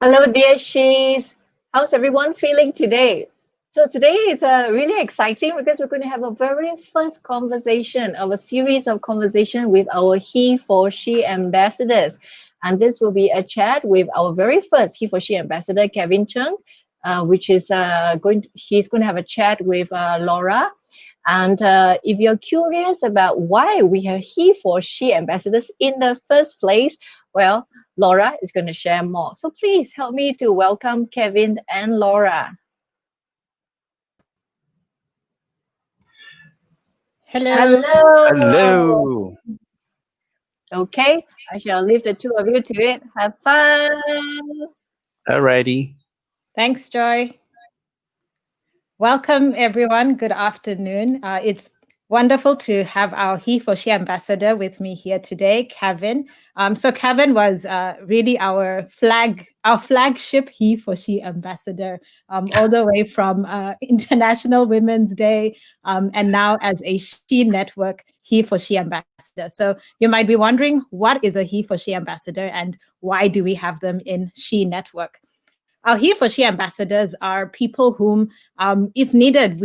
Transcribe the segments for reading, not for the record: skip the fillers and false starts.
Hello, dear She's. How's everyone feeling today? So today is really exciting because we're going to have a very first conversation of a series of conversation with our He for She ambassadors, and this will be a chat with our very first He for She ambassador, Kavin Chung, which is he's going to have a chat with Laura. And if you're curious about why we have He for She ambassadors in the first place, well, Laura is going to share more. So please help me to welcome Kavin and Laura. Hello. Hello. Hello. Okay, I shall leave the two of you to it. Have fun. Alrighty. Thanks, Joy. Welcome, everyone. Good afternoon. It's wonderful to have our He for She ambassador with me here today, Kavin. So Kavin was really our flagship He for She ambassador, all the way from International Women's Day, and now as a She Network He for She ambassador. So you might be wondering, what is a He for She ambassador, and why do we have them in She Network? Our He for She ambassadors are people whom, if needed,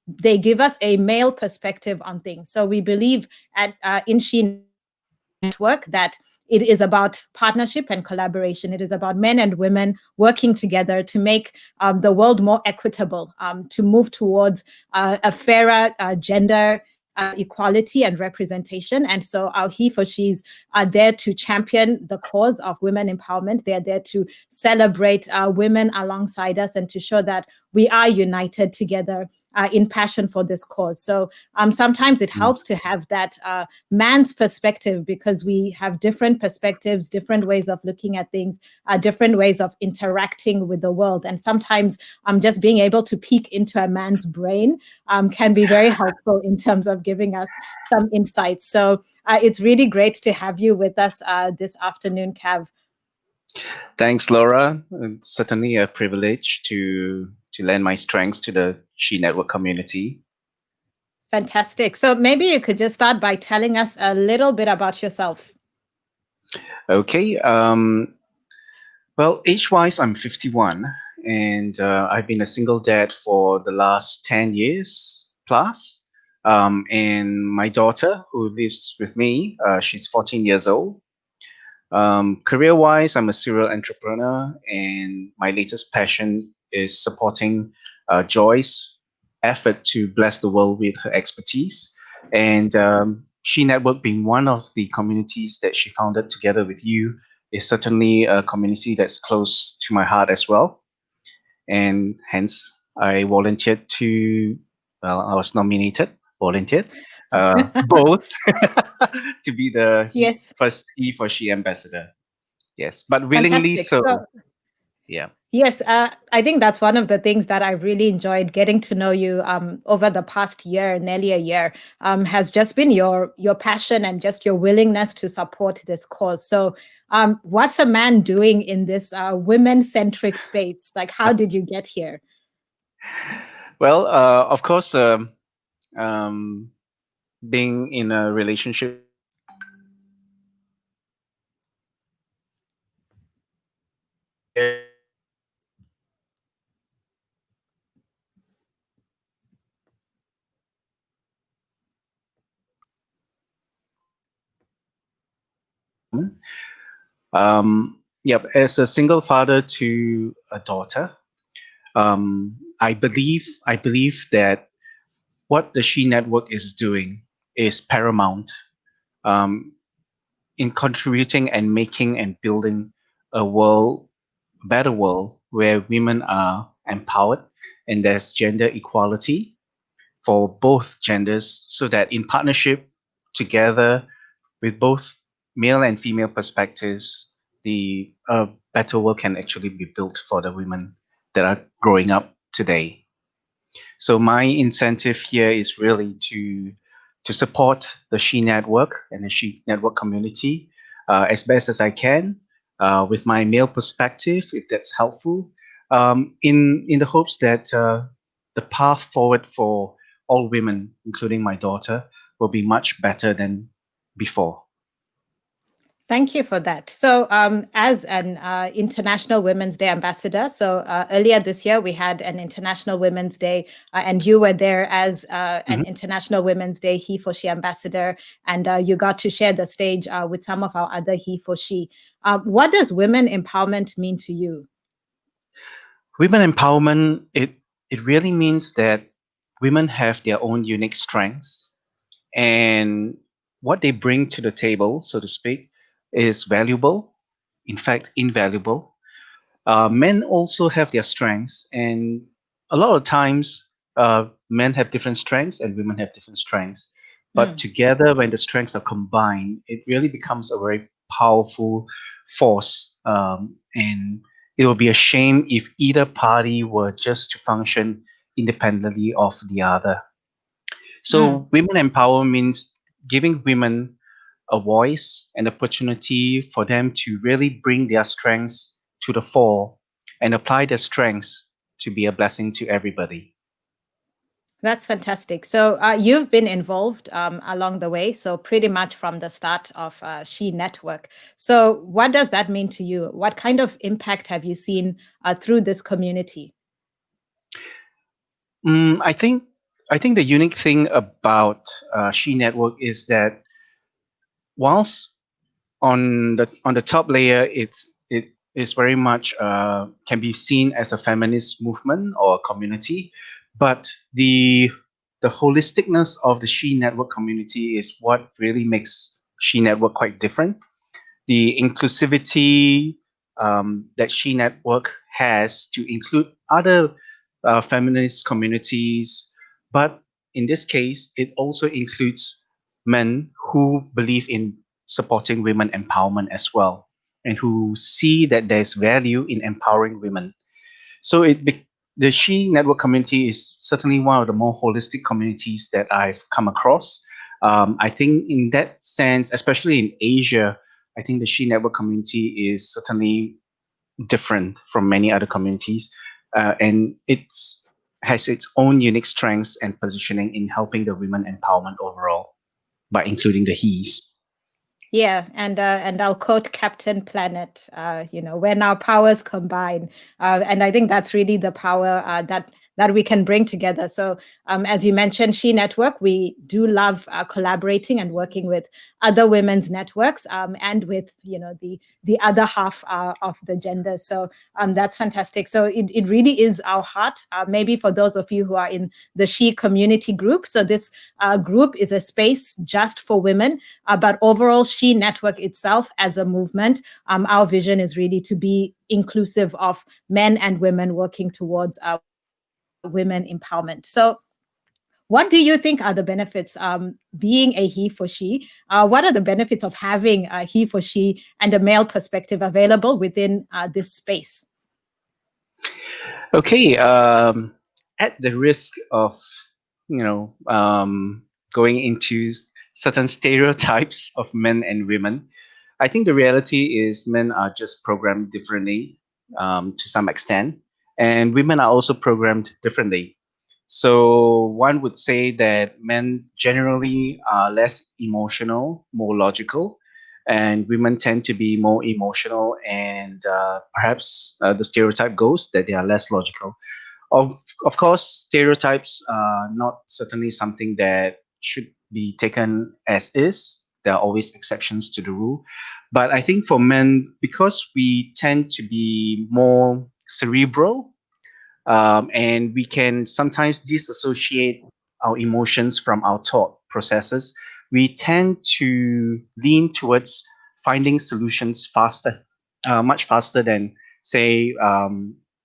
they give us a male perspective on things. So we believe at in She Network that it is about partnership and collaboration. It is about men and women working together to make the world more equitable, to move towards a fairer gender equality and representation. And so our He for She's are there to champion the cause of women empowerment. They're there to celebrate women alongside us and to show that we are united together in passion for this cause. So sometimes it helps to have that man's perspective, because we have different perspectives, different ways of looking at things, different ways of interacting with the world. And sometimes just being able to peek into a man's brain can be very helpful in terms of giving us some insights. So it's really great to have you with us this afternoon, Cav. Thanks, Laura. It's certainly a privilege to lend my strengths to the She Network community. Fantastic. So maybe you could just start by telling us a little bit about yourself. Okay. Well, age-wise, I'm 51, and I've been a single dad for the last 10 years plus. And my daughter, who lives with me, she's 14 years old. Career-wise, I'm a serial entrepreneur, and my latest passion is supporting Joy's effort to bless the world with her expertise. And She Network, being one of the communities that she founded together with you, is certainly a community that's close to my heart as well. And hence, I volunteered to, well, I was volunteered, both to be the Yes. first He for She ambassador. Yes, but willingly Fantastic. so. So Yeah. yes, I think that's one of the things that I really enjoyed getting to know you over the past year, nearly a year, has just been your passion and just your willingness to support this cause. So, what's a man doing in this women-centric space? Like, how did you get here? Well, of course, um, being in a relationship. Yep, as a single father to a daughter, I believe that what the She Network is doing is paramount um, in contributing and making and building a world, a better world where women are empowered and there's gender equality for both genders, so that in partnership together with both male and female perspectives, the better world can actually be built for the women that are growing up today. So my incentive here is really to support the She Network and the She Network community as best as I can with my male perspective, if that's helpful, in the hopes that the path forward for all women, including my daughter, will be much better than before. Thank you for that. So, as an International Women's Day ambassador, so earlier this year we had an International Women's Day, and you were there as an Mhm. International Women's Day HEforSHE ambassador, and you got to share the stage with some of our other HEforSHE. What does women empowerment mean to you? Women empowerment, it really means that women have their own unique strengths, and what they bring to the table, so to speak, is valuable, in fact, invaluable. Men also have their strengths, and a lot of times, men have different strengths and women have different strengths. But Mm, together, when the strengths are combined, it really becomes a very powerful force. And it would be a shame if either party were just to function independently of the other. mm. So, women empower means giving women a voice and opportunity for them to really bring their strengths to the fore and apply their strengths to be a blessing to everybody. That's fantastic. So you've been involved along the way, so pretty much from the start of She Network. So what does that mean to you? What kind of impact have you seen through this community? Mm, I think the unique thing about She Network is that whilst on the top layer, it is very much can be seen as a feminist movement or community, but the holisticness of the She Network community is what really makes She Network quite different. The inclusivity that She Network has to include other feminist communities, but in this case, it also includes men who believe in supporting women empowerment as well, and who see that there's value in empowering women. So the She Network community is certainly one of the more holistic communities that I've come across. I think in that sense, especially in Asia, I think the She Network community is certainly different from many other communities, and it's has its own unique strengths and positioning in helping the women empowerment overall by including the he's. Yeah, and I'll quote Captain Planet. When our powers combine, and I think that's really the power that we can bring together. So, as you mentioned, She Network, we do love collaborating and working with other women's networks, and with the other half of the gender. So, that's fantastic. So it really is our heart. Maybe for those of you who are in the She community group, so this group is a space just for women, but overall, She Network itself as a movement, our vision is really to be inclusive of men and women working towards women empowerment. So, what do you think are the benefits being a HEforSHE? What are the benefits of having a HEforSHE and a male perspective available within this space? Okay, at the risk of you know going into certain stereotypes of men and women, I think the reality is men are just programmed differently to some extent, and women are also programmed differently. So one would say that men generally are less emotional, more logical, and women tend to be more emotional, and perhaps the stereotype goes that they are less logical. Of course, stereotypes are not certainly something that should be taken as is. There are always exceptions to the rule. But I think for men, because we tend to be more cerebral, and we can sometimes disassociate our emotions from our thought processes, we tend to lean towards finding solutions faster, much faster than, say,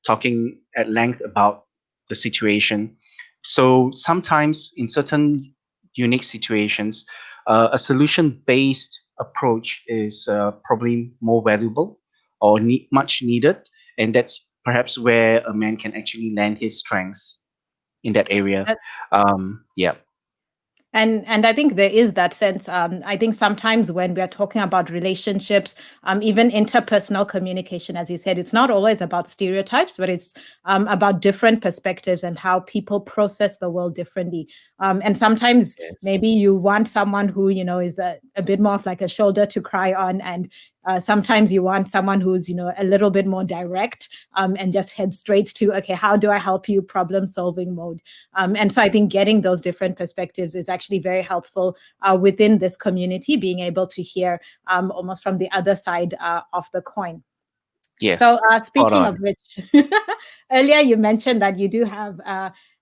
talking at length about the situation. So sometimes, in certain unique situations, a solution based approach is probably more valuable or much needed, and that's perhaps where a man can actually land his strengths in that area. Yeah. And I think there is that sense. I think sometimes when we are talking about relationships, even interpersonal communication, as you said, it's not always about stereotypes, but it's about different perspectives and how people process the world differently. And sometimes Yes. maybe you want someone who, is a bit more of like a shoulder to cry on, and sometimes you want someone who's, a little bit more direct, and just head straight to, okay, how do I help you, problem solving mode. And so I think getting those different perspectives is actually very helpful within this community, being able to hear almost from the other side of the coin. So, Yes, spot speaking of on. which, earlier you mentioned that you do have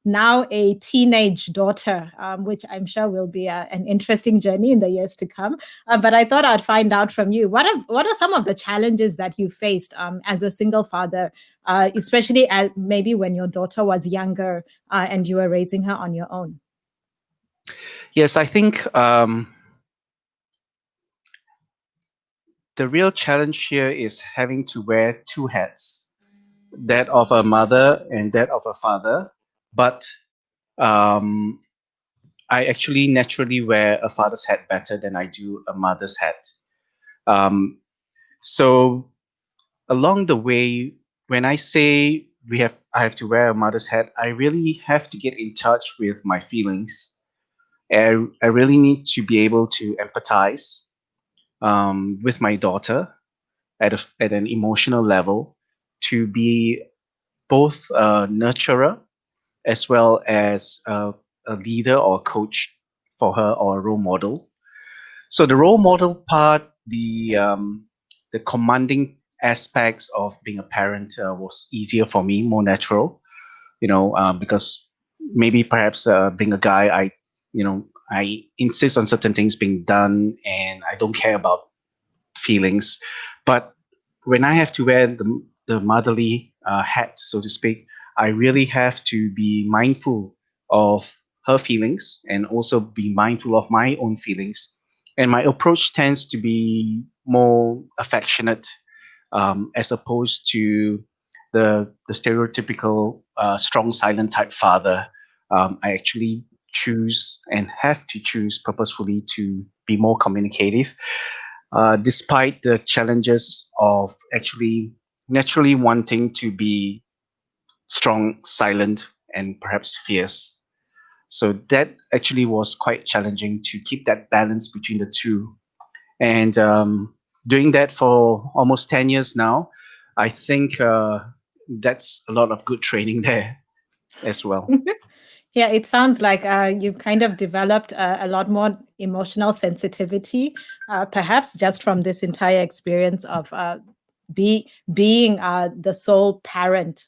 now a teenage daughter, which I'm sure will be an interesting journey in the years to come. But I thought I'd find out from you, what are some of the challenges that you faced as a single father, especially maybe when your daughter was younger and you were raising her on your own? Yes, I think the real challenge here is having to wear two hats, that of a mother and that of a father. But um, I actually naturally wear a father's hat better than I do a mother's hat. Um, so along the way, when I say I have to wear a mother's hat, I really have to get in touch with my feelings. I really need to be able to empathize with my daughter at an emotional level, to be both a nurturer as well as a leader or coach for her, or a role model. So the role model part, the commanding aspects of being a parent was easier for me, more natural, because maybe perhaps being a guy, I insist on certain things being done, and I don't care about feelings. But when I have to wear the motherly hat, so to speak, I really have to be mindful of her feelings and also be mindful of my own feelings. And my approach tends to be more affectionate, as opposed to the stereotypical strong silent type father. I actually choose and have to choose purposefully to be more communicative, despite the challenges of actually naturally wanting to be strong, silent, and perhaps fierce. So that actually was quite challenging to keep that balance between the two. And doing that for almost 10 years now, I think that's a lot of good training there as well. Yeah, it sounds like you've kind of developed a lot more emotional sensitivity, perhaps just from this entire experience of being the sole parent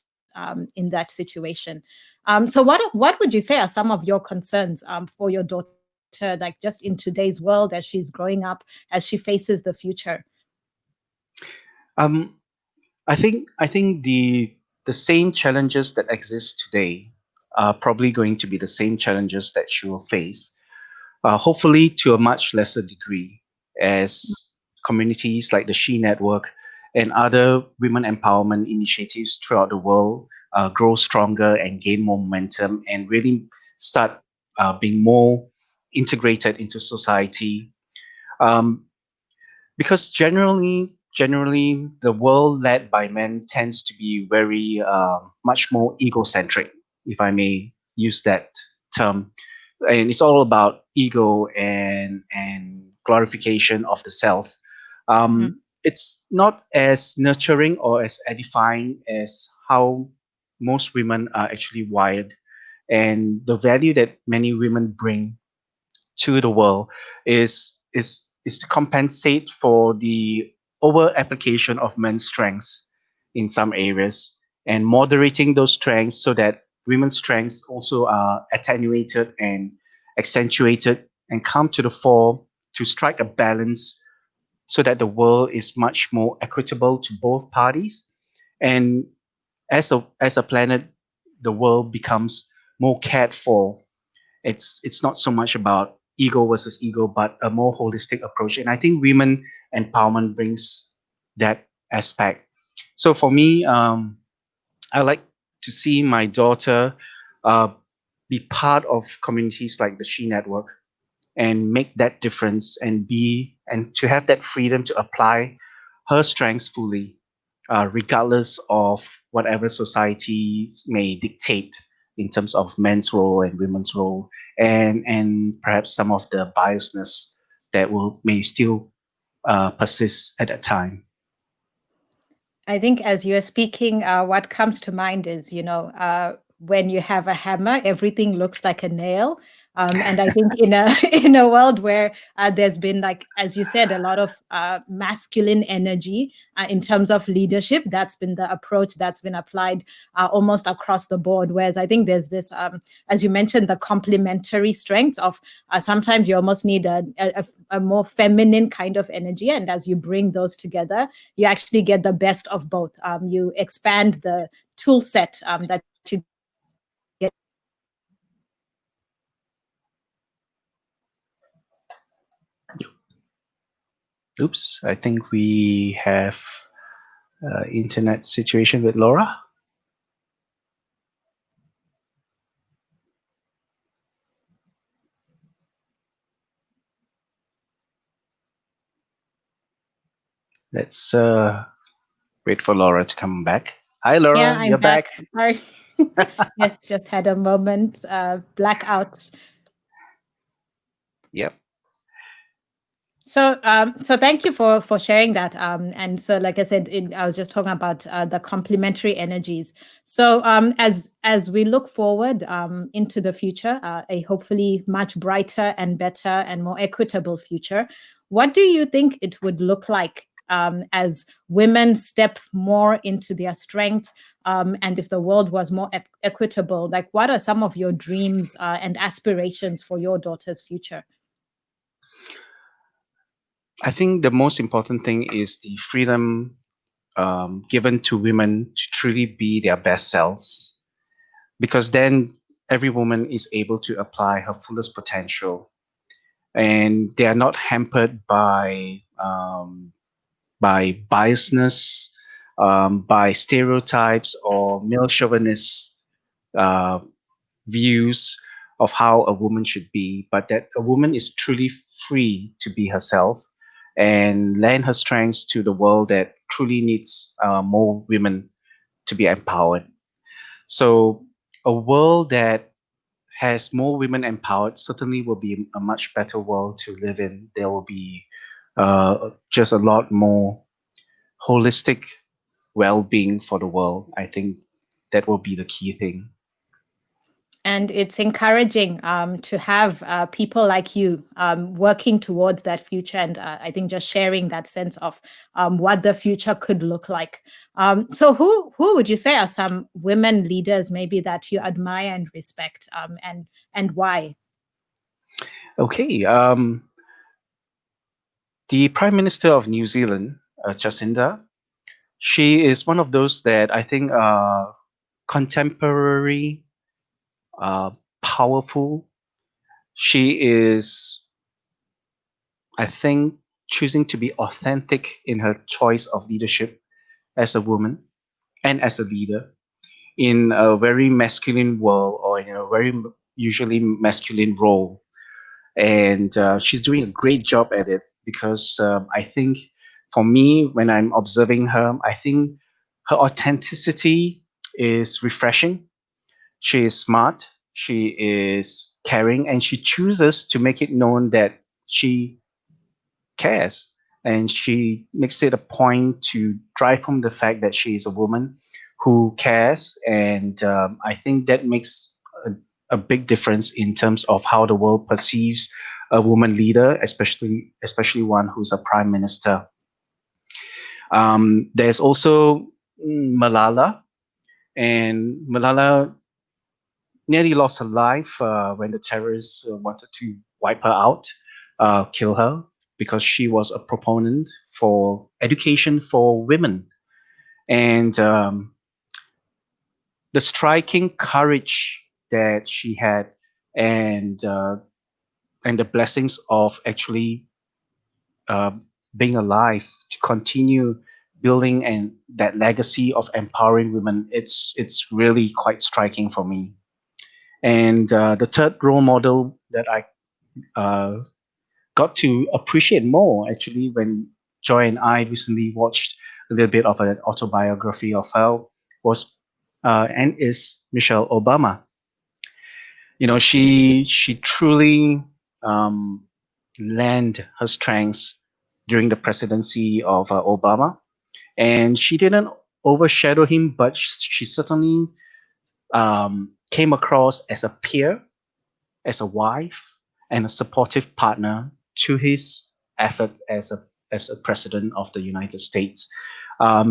in that situation. So, what would you say are some of your concerns for your daughter, like just in today's world as she's growing up, as she faces the future? Um, I think the same challenges that exist today are probably going to be the same challenges that she will face, hopefully to a much lesser degree, as communities like the She Network and other women empowerment initiatives throughout the world grow stronger and gain more momentum, and really start being more integrated into society. Um, because generally the world led by men tends to be very much more egocentric, if I may use that term, and it's all about ego and glorification of the self. It's not as nurturing or as edifying as how most women are actually wired, and the value that many women bring to the world is to compensate for the over application of men's strengths in some areas, and moderating those strengths so that women's strengths also are attenuated and accentuated and come to the fore, to strike a balance so that the world is much more equitable to both parties. And as a planet, the world becomes more cared for. It's not so much about ego versus ego, but a more holistic approach, and I think women empowerment brings that aspect. So for me, I like to see my daughter uh, be part of communities like the She Network, and make that difference and to have that freedom to apply her strengths fully, regardless of whatever society may dictate in terms of men's role and women's role, and perhaps some of the biasness that will may still persist at that time. I think as you're speaking, what comes to mind is, when you have a hammer, everything looks like a nail. And I think in a in a world where there's been, like as you said, a lot of masculine energy in terms of leadership, that's been the approach that's been applied almost across the board. Whereas I think there's this, as you mentioned, the complementary strengths of sometimes you almost need a more feminine kind of energy, and as you bring those together, you actually get the best of both. You expand the tool set that you get to use to lead in a more effective way. Oops, I think we have internet situation with Laura. Let's wait for Laura to come back. Hi, Yeah, Laura, I'm you're back. back. Sorry. Yes, just had a moment, blackout. Yep. So thank you for sharing that. And so, like I said, I was just talking about the complementary energies. So, as we look forward into the future, a hopefully much brighter and better and more equitable future, what do you think it would look like as women step more into their strengths, and if the world was more equitable? Like, what are some of your dreams and aspirations for your daughter's future? I think the most important thing is the freedom given to women to truly be their best selves, because then every woman is able to apply her fullest potential, and they are not hampered by biasness, by stereotypes or male chauvinist uh, views of how a woman should be, but that a woman is truly free to be herself and lend her strengths to the world that truly needs more women to be empowered. So, a world that has more women empowered certainly will be a much better world to live in. There will be just a lot more holistic well being for the world. I think that will be the key thing. And it's encouraging to have people like you working towards that future, and I think just sharing that sense of what the future could look like. So who would you say are some women leaders maybe that you admire and respect, and why? Okay. The Prime Minister of New Zealand, Jacinda, she is one of those that I think are contemporary, uh, powerful. She is, I think, choosing to be authentic in her choice of leadership as a woman and as a leader in a very masculine world, or in a very usually masculine role. And she's doing a great job at it, because I think for me, when I'm observing her, I think her authenticity is refreshing. She is smart, she is caring, and she chooses to make it known that she cares. And she makes it a point to drive home the fact that she is a woman who cares. And I think that makes a big difference in terms of how the world perceives a woman leader, especially one who's a prime minister. There's also Malala, and Malala nearly lost her life when the terrorists wanted to wipe her out, kill her, because she was a proponent for education for women. And the striking courage that she had, and and the blessings of actually uh, being alive to continue building and that legacy of empowering women, it's really quite striking for me. And the third role model uh, got to appreciate more actually when Joy and I recently watched a little bit of an autobiography of her was and is Michelle Obama. You know, she truly um, lent her strengths during the presidency of Obama, and she didn't overshadow him, but she certainly came across as a peer, as a wife, and a supportive partner to his efforts as a president of the United States.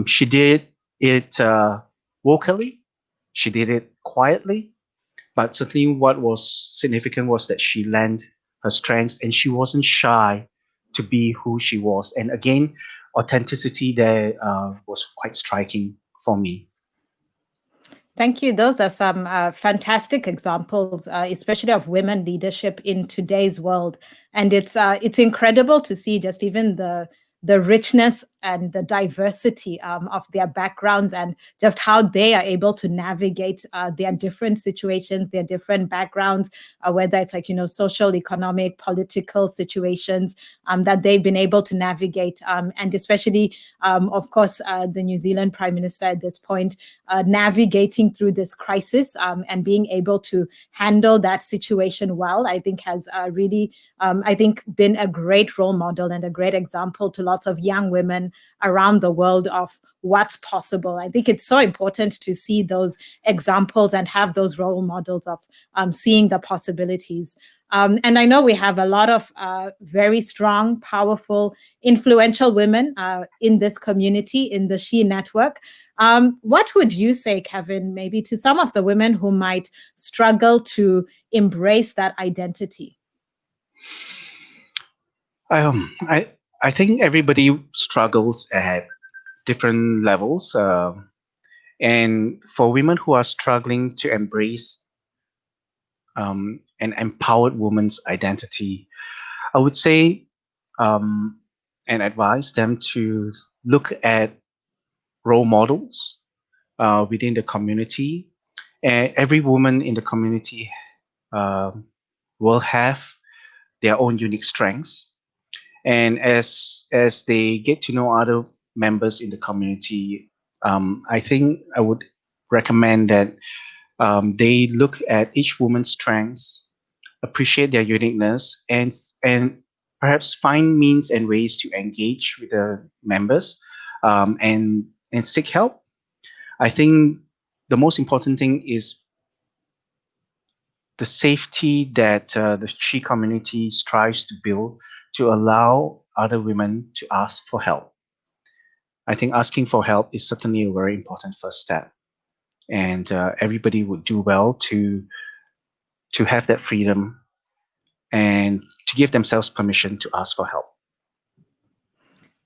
She did it vocally, she did it quietly, but certainly what was significant was that she lent her strengths and she wasn't shy to be who she was. And again, authenticity there was quite striking for me. Thank you. Those are some fantastic examples, especially of women leadership in today's world. And it's incredible to see just even the richness and the diversity of their backgrounds and just how they are able to navigate their different situations, their different backgrounds, whether it's like, social, economic, political situations that they've been able to navigate. And especially, of course, the New Zealand Prime Minister at this point, navigating through this crisis and being able to handle that situation well, I think has really, I think, been a great role model and a great example to lots of young women around the world of what's possible. I think it's so important to see those examples and have those role models of seeing the possibilities. And I know we have a lot of very strong, powerful, influential women in this community, in the She Network. What would you say, Kavin, maybe to some of the women who might struggle to embrace that identity? I I think everybody struggles at different levels, and for women who are struggling to embrace an empowered woman's identity, I would say and advise them to look at role models within the community. And every woman in the community um will have their own unique strengths, and as they get to know other members in the community, I think I would recommend that they look at each woman's strengths, appreciate their uniqueness, and perhaps find means and ways to engage with the members, and seek help. I think the most important thing is the safety that the She community strives to build to allow other women to ask for help. I think asking for help is certainly a very important first step, and everybody would do well to have that freedom and to give themselves permission to ask for help.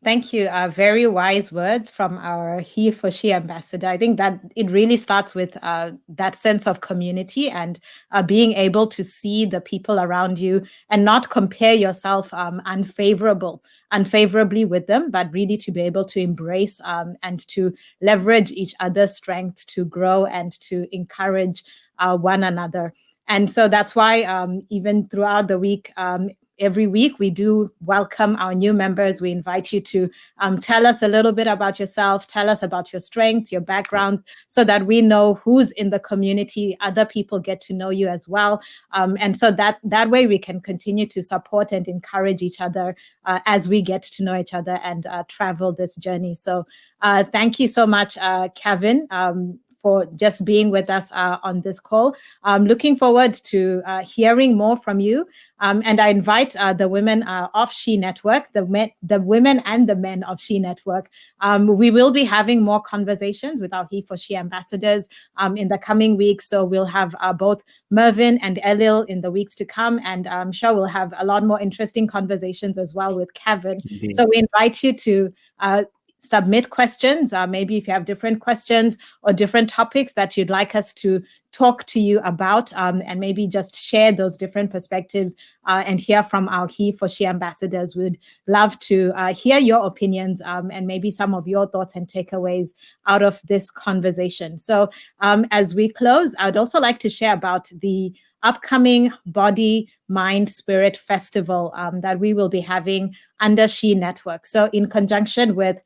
Thank you. Very wise words from our HEforSHE ambassador. I think that it really starts with that sense of community and being able to see the people around you and not compare yourself unfavorably with them, but really to be able to embrace and to leverage each other's strengths to grow and to encourage one another. And so that's why even throughout the week, every week we do welcome our new members. We invite you to tell us a little bit about yourself, tell us about your strengths, your background, so that we know who's in the community. Other people get to know you as well. And so that way we can continue to support and encourage each other as we get to know each other and travel this journey. So thank you so much, Kavin, for just being with us on this call. I'm looking forward to hearing more from you. And I invite the women of She Network, the women and the men of She Network. We will be having more conversations with our HEforSHE ambassadors in the coming weeks. So we'll have both Mervin and Elil in the weeks to come. And I'm sure we'll have a lot more interesting conversations as well with Kavin. Indeed. So we invite you to submit questions. Maybe if you have different questions or different topics that you'd like us to talk to you about, and maybe just share those different perspectives and hear from our HEforSHE ambassadors. We'd love to hear your opinions and maybe some of your thoughts and takeaways out of this conversation. So as we close, I'd also like to share about the upcoming Body, Mind, Spirit Festival that we will be having under HE Network. So in conjunction with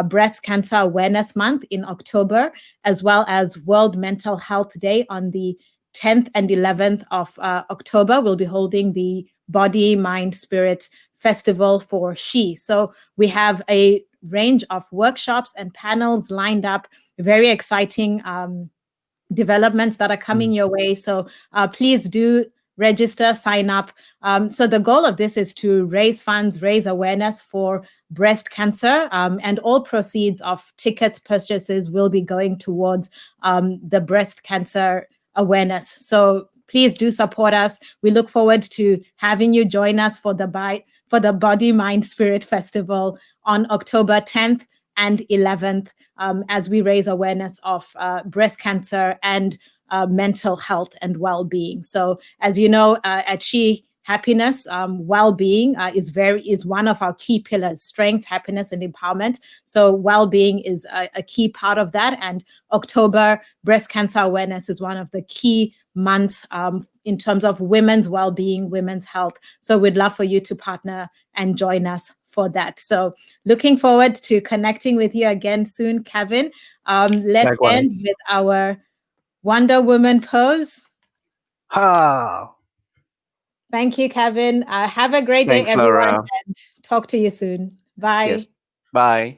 Breast Cancer Awareness Month in October, as well as World Mental Health Day on the 10th and 11th of October, we'll be holding the Body, Mind, Spirit Festival for HE. So we have a range of workshops and panels lined up, very exciting developments that are coming your way. So please do register, sign up. So the goal of this is to raise funds, raise awareness for breast cancer, and all proceeds of tickets purchases will be going towards the breast cancer awareness. So please do support us. We look forward to having you join us for the Body, Mind, Spirit Festival on October 10th and 11th as we raise awareness of breast cancer and mental health and well-being. So as you know, at HE, happiness, well-being is one of our key pillars: strength, happiness, and empowerment. So well-being is a key part of that. And October, breast cancer awareness is one of the key months in terms of women's well-being, women's health. So we'd love for you to partner and join us for that. So looking forward to connecting with you again soon, Kavin. Let's end Likewise. with our Wonder Woman pose. Ha! Thank you, Kavin. Have a great day, Thanks, everyone, Laura. and talk to you soon. Bye. Yes. Bye.